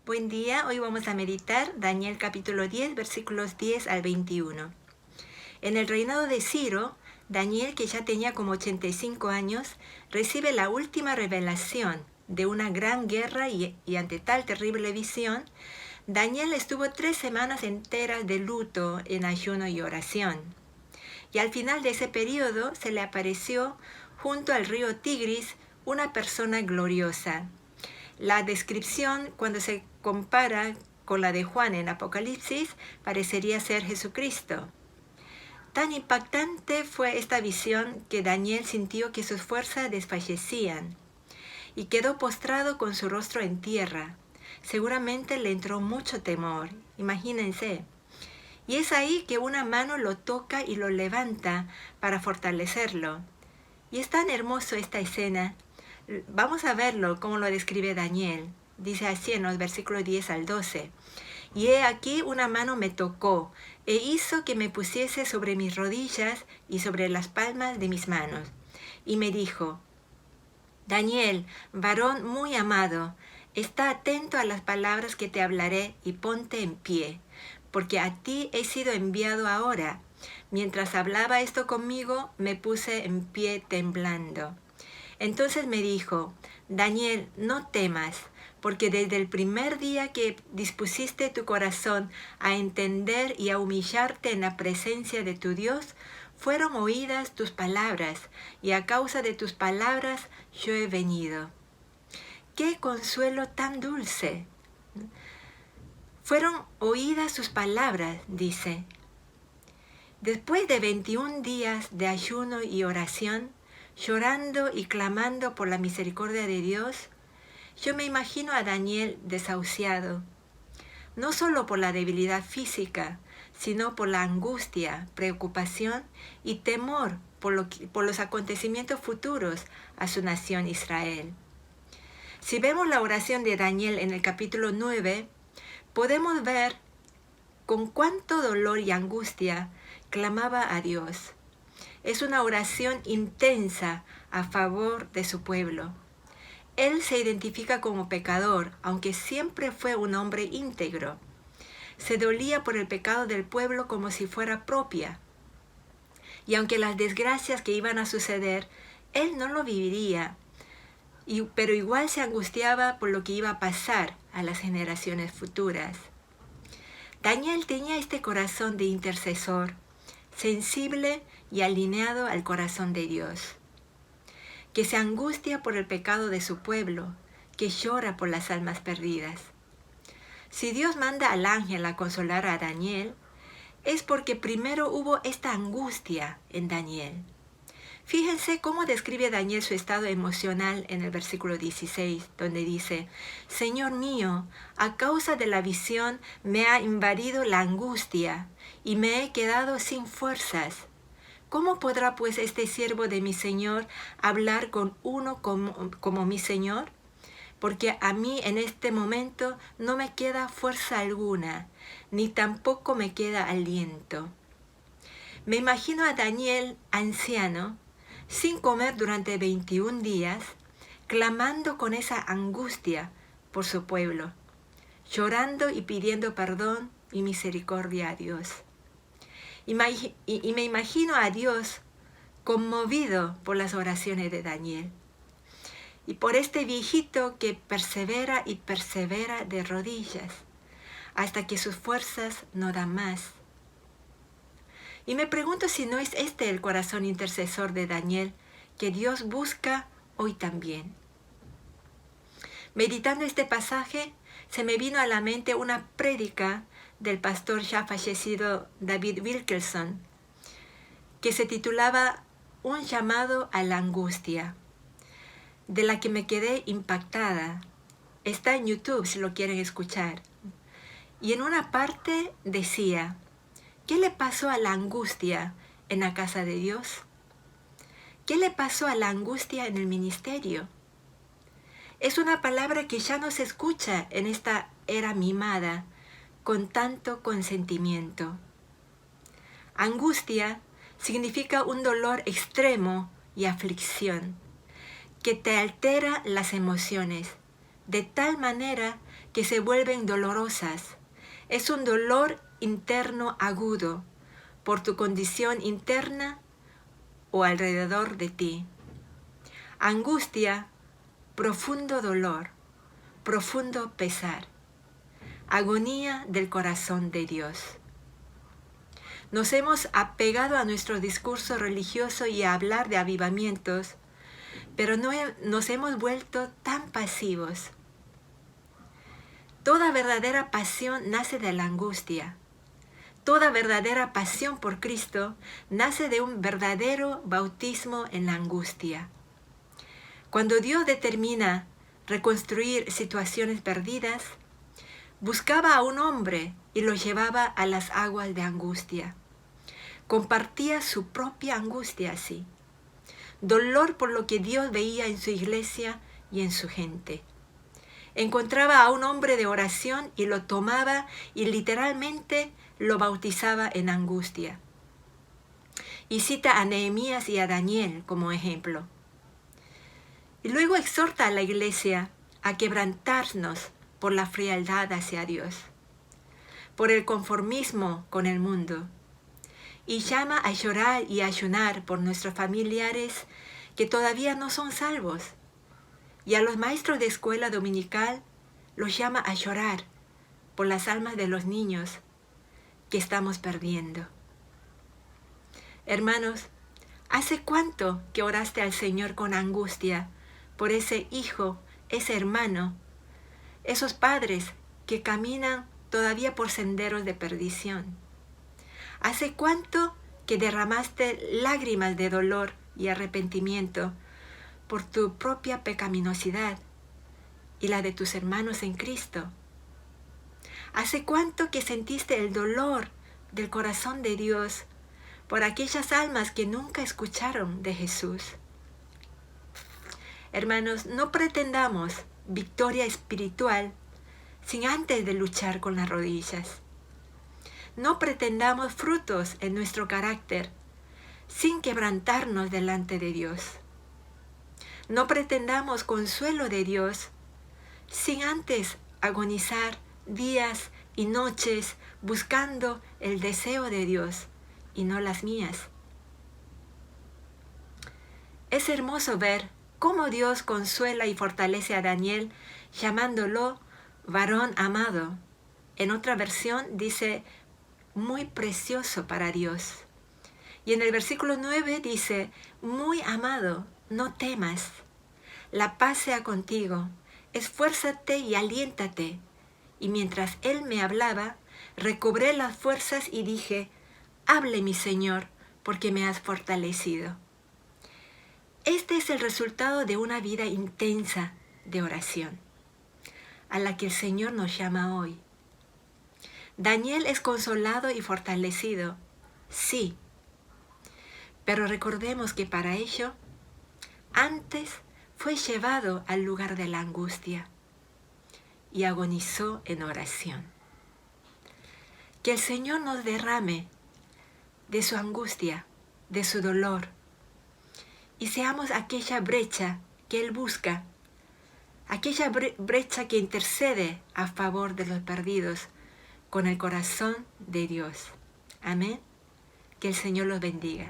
Buen día, hoy vamos a meditar Daniel capítulo 10, versículos 10 al 21. En el reinado de Ciro, Daniel, que ya tenía como 85 años, recibe la última revelación de una gran guerra y ante tal terrible visión, Daniel estuvo 3 semanas enteras de luto en ayuno y oración. Y al final de ese periodo se le apareció junto al río Tigris una persona gloriosa. La descripción, cuando se compara con la de Juan en Apocalipsis, parecería ser Jesucristo. Tan impactante fue esta visión que Daniel sintió que sus fuerzas desfallecían y quedó postrado con su rostro en tierra. Seguramente le entró mucho temor, imagínense. Y es ahí que una mano lo toca y lo levanta para fortalecerlo. Y es tan hermoso esta escena. Vamos a verlo, cómo lo describe Daniel. Dice así en los versículos 10 al 12. Y he aquí una mano me tocó, e hizo que me pusiese sobre mis rodillas y sobre las palmas de mis manos. Y me dijo, Daniel, varón muy amado, está atento a las palabras que te hablaré y ponte en pie, porque a ti he sido enviado ahora. Mientras hablaba esto conmigo, me puse en pie temblando. Entonces me dijo, Daniel, no temas, porque desde el primer día que dispusiste tu corazón a entender y a humillarte en la presencia de tu Dios, fueron oídas tus palabras, y a causa de tus palabras yo he venido. ¡Qué consuelo tan dulce! Fueron oídas sus palabras, dice. Después de 21 días de ayuno y oración, llorando y clamando por la misericordia de Dios, yo me imagino a Daniel desahuciado, no solo por la debilidad física, sino por la angustia, preocupación y temor por los acontecimientos futuros a su nación Israel. Si vemos la oración de Daniel en el capítulo 9, podemos ver con cuánto dolor y angustia clamaba a Dios. Es una oración intensa a favor de su pueblo. Él se identifica como pecador, aunque siempre fue un hombre íntegro. Se dolía por el pecado del pueblo como si fuera propia. Y aunque las desgracias que iban a suceder, él no lo viviría. Pero igual se angustiaba por lo que iba a pasar a las generaciones futuras. Daniel tenía este corazón de intercesor, sensible y alineado al corazón de Dios, que se angustia por el pecado de su pueblo, que llora por las almas perdidas. Si Dios manda al ángel a consolar a Daniel, es porque primero hubo esta angustia en Daniel. Fíjense cómo describe Daniel su estado emocional en el versículo 16, donde dice, Señor mío, a causa de la visión me ha invadido la angustia y me he quedado sin fuerzas. ¿Cómo podrá pues este siervo de mi Señor hablar con uno como mi Señor? Porque a mí en este momento no me queda fuerza alguna, ni tampoco me queda aliento. Me imagino a Daniel, anciano, sin comer durante 21 días, clamando con esa angustia por su pueblo, llorando y pidiendo perdón y misericordia a Dios. Y me imagino a Dios conmovido por las oraciones de Daniel. Y por este viejito que persevera y persevera de rodillas, hasta que sus fuerzas no dan más. Y me pregunto si no es este el corazón intercesor de Daniel que Dios busca hoy también. Meditando este pasaje, se me vino a la mente una prédica del pastor ya fallecido David Wilkerson, que se titulaba Un llamado a la angustia, de la que me quedé impactada. Está en YouTube si lo quieren escuchar. Y en una parte decía, ¿qué le pasó a la angustia en la casa de Dios? ¿Qué le pasó a la angustia en el ministerio? Es una palabra que ya no se escucha en esta era mimada, con tanto consentimiento. Angustia significa un dolor extremo y aflicción, que te altera las emociones, de tal manera que se vuelven dolorosas. Es un dolor interno agudo por tu condición interna o alrededor de ti. Angustia, profundo dolor, profundo pesar. Agonía del corazón de Dios. Nos hemos apegado a nuestro discurso religioso y a hablar de avivamientos, pero nos hemos vuelto tan pasivos. Toda verdadera pasión nace de la angustia. Toda verdadera pasión por Cristo nace de un verdadero bautismo en la angustia. Cuando Dios determina reconstruir situaciones perdidas, buscaba a un hombre y lo llevaba a las aguas de angustia. Compartía su propia angustia así. Dolor por lo que Dios veía en su iglesia y en su gente. Encontraba a un hombre de oración y lo tomaba y literalmente lo bautizaba en angustia. Y cita a Nehemías y a Daniel como ejemplo. Y luego exhorta a la iglesia a quebrantarnos por la frialdad hacia Dios, por el conformismo con el mundo, y llama a llorar y a ayunar por nuestros familiares que todavía no son salvos, y a los maestros de escuela dominical los llama a llorar por las almas de los niños que estamos perdiendo. Hermanos, ¿hace cuánto que oraste al Señor con angustia por ese hijo, ese hermano, esos padres que caminan todavía por senderos de perdición? ¿Hace cuánto que derramaste lágrimas de dolor y arrepentimiento por tu propia pecaminosidad y la de tus hermanos en Cristo? ¿Hace cuánto que sentiste el dolor del corazón de Dios por aquellas almas que nunca escucharon de Jesús? Hermanos, no pretendamos victoria espiritual sin antes de luchar con las rodillas. No pretendamos frutos en nuestro carácter sin quebrantarnos delante de Dios. No pretendamos consuelo de Dios sin antes agonizar días y noches buscando el deseo de Dios y no las mías. Es hermoso ver cómo Dios consuela y fortalece a Daniel llamándolo varón amado. En otra versión dice muy precioso para Dios. Y en el versículo 9 dice, muy amado, no temas, la paz sea contigo, esfuérzate y aliéntate. Y mientras él me hablaba, recobré las fuerzas y dije, hable mi Señor, porque me has fortalecido. Este es el resultado de una vida intensa de oración, a la que el Señor nos llama hoy. Daniel es consolado y fortalecido, sí, pero recordemos que para ello, antes fue llevado al lugar de la angustia y agonizó en oración. Que el Señor nos derrame de su angustia, de su dolor, y seamos aquella brecha que Él busca, aquella brecha que intercede a favor de los perdidos con el corazón de Dios. Amén. Que el Señor los bendiga.